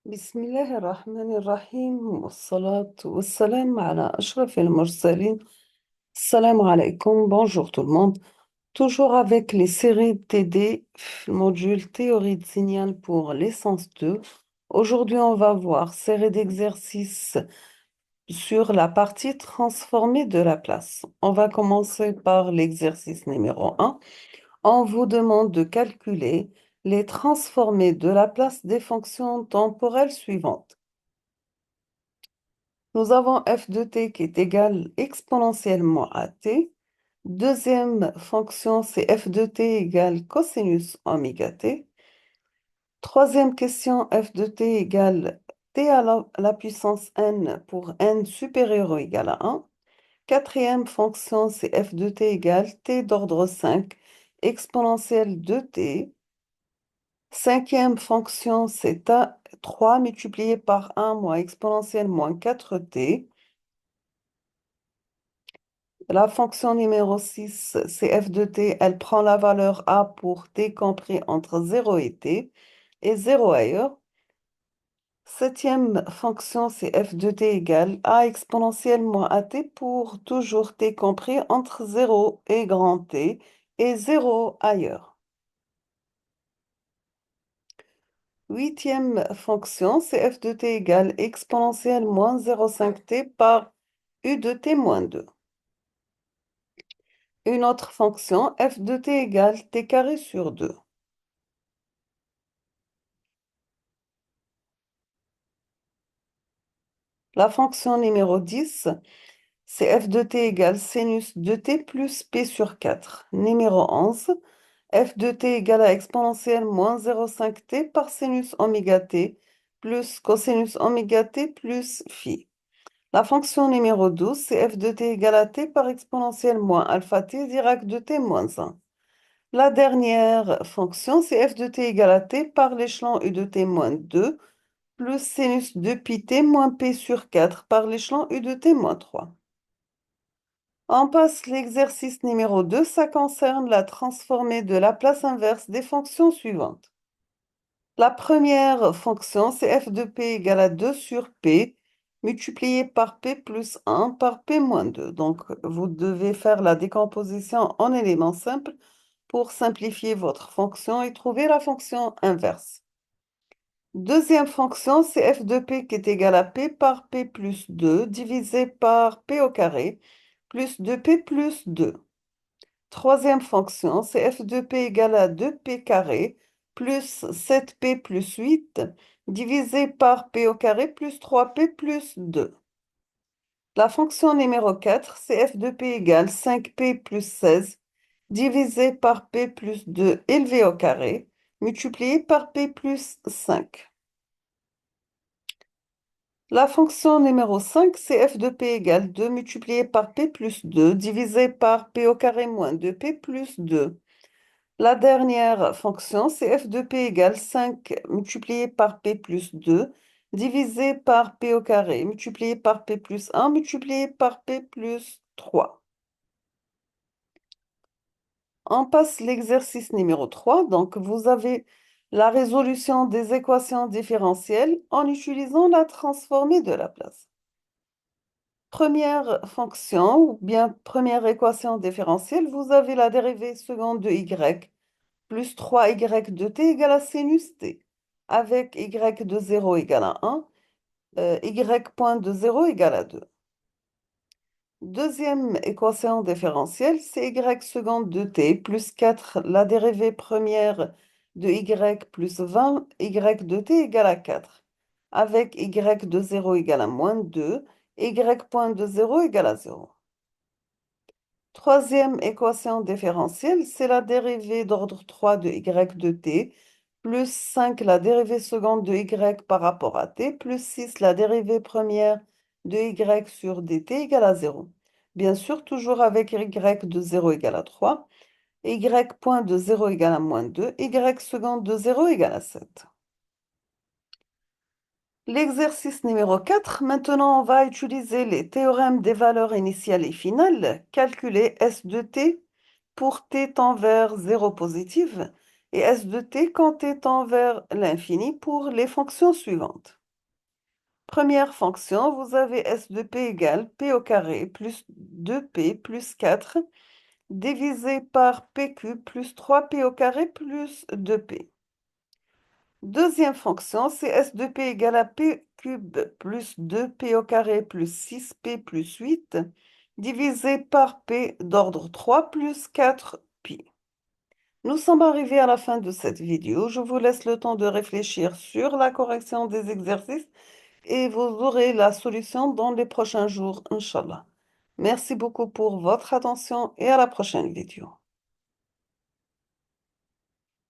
بسم الله الرحمن الرحيم والصلاة والسلام على أشرف المرسلين. السلام عليكم, bonjour tout le monde. Toujours avec les séries TD, module théorie de signal pour l'essence 2. Aujourd'hui, on va voir série d'exercices sur la partie transformée de la place. On va commencer par l'exercice numéro 1. On vous demande de calculer les transformées de la place des fonctions temporelles suivantes. Nous avons f de t qui est égal exponentiellement à t. Deuxième fonction, c'est f de t égale cosinus oméga t. Troisième question, f de t égale t à la puissance n pour n supérieur ou égal à 1. Quatrième fonction, c'est f de t égale t d'ordre 5 exponentielle de t. Cinquième fonction, c'est 3 multiplié par 1 moins exponentielle moins 4t. La fonction numéro 6, c'est f de t, elle prend la valeur a pour t compris entre 0 et t et 0 ailleurs. Septième fonction, c'est f de t égale a exponentielle moins at pour toujours t compris entre 0 et grand T et 0 ailleurs. Huitième fonction, c'est f de t égale exponentielle moins 0,5t par u de t moins 2. Une autre fonction, f de t égale t carré sur 2. La fonction numéro 10, c'est f de t égale sinus de t plus p sur 4. Numéro 11, f de t égale à exponentielle moins 0,5t par sinus oméga t plus cosinus oméga t plus phi. La fonction numéro 12, c'est f de t égale à t par exponentielle moins alpha t dirac de t moins 1. La dernière fonction, c'est f de t égale à t par l'échelon u de t moins 2 plus sinus de pi t moins p sur 4 par l'échelon u de t moins 3. On passe l'exercice numéro 2, ça concerne la transformée de la place inverse des fonctions suivantes. La première fonction, c'est f de p égale à 2 sur p multiplié par p plus 1 par p moins 2. Donc, vous devez faire la décomposition en éléments simples pour simplifier votre fonction et trouver la fonction inverse. Deuxième fonction, c'est f de p qui est égal à p par p plus 2 divisé par p au carré plus 2p plus 2. Troisième fonction, c'est f de p égale à 2p carré plus 7p plus 8 divisé par p au carré plus 3p plus 2. La fonction numéro 4, c'est f de p égale 5p plus 16 divisé par p plus 2 élevé au carré multiplié par p plus 5. La fonction numéro 5, c'est f de p égale 2 multiplié par p plus 2 divisé par p au carré moins 2p plus 2. La dernière fonction, c'est f de p égale 5 multiplié par p plus 2 divisé par p au carré multiplié par p plus 1 multiplié par p plus 3. On passe l'exercice numéro 3. Donc, vous avez la résolution des équations différentielles en utilisant la transformée de la place. Première fonction, ou bien première équation différentielle, vous avez la dérivée seconde de y plus 3y de t égale à sinus t, avec y de 0 égale à 1, y point de 0 égale à 2. Deuxième équation différentielle, c'est y seconde de t plus 4, la dérivée première de y plus 20, y de t égale à 4, avec y de 0 égale à moins 2, y point de 0 égale à 0. Troisième équation différentielle, c'est la dérivée d'ordre 3 de y de t, plus 5 la dérivée seconde de y par rapport à t, plus 6 la dérivée première de y sur dt égale à 0. Bien sûr, toujours avec y de 0 égale à 3, y point de 0 égale à moins 2, y seconde de 0 égale à 7. L'exercice numéro 4, maintenant on va utiliser les théorèmes des valeurs initiales et finales, calculer S de t pour t tend vers 0 positive et S de t quand t tend vers l'infini pour les fonctions suivantes. Première fonction, vous avez S de P égale P au carré plus 2P plus 4 divisé par P cube plus 3P au carré plus 2P. Deuxième fonction, c'est S de P égale à P cube plus 2P au carré plus 6P plus 8 divisé par P d'ordre 3 plus 4Pi. Nous sommes arrivés à la fin de cette vidéo. Je vous laisse le temps de réfléchir sur la correction des exercices et vous aurez la solution dans les prochains jours, Inch'Allah. Merci beaucoup pour votre attention et à la prochaine vidéo.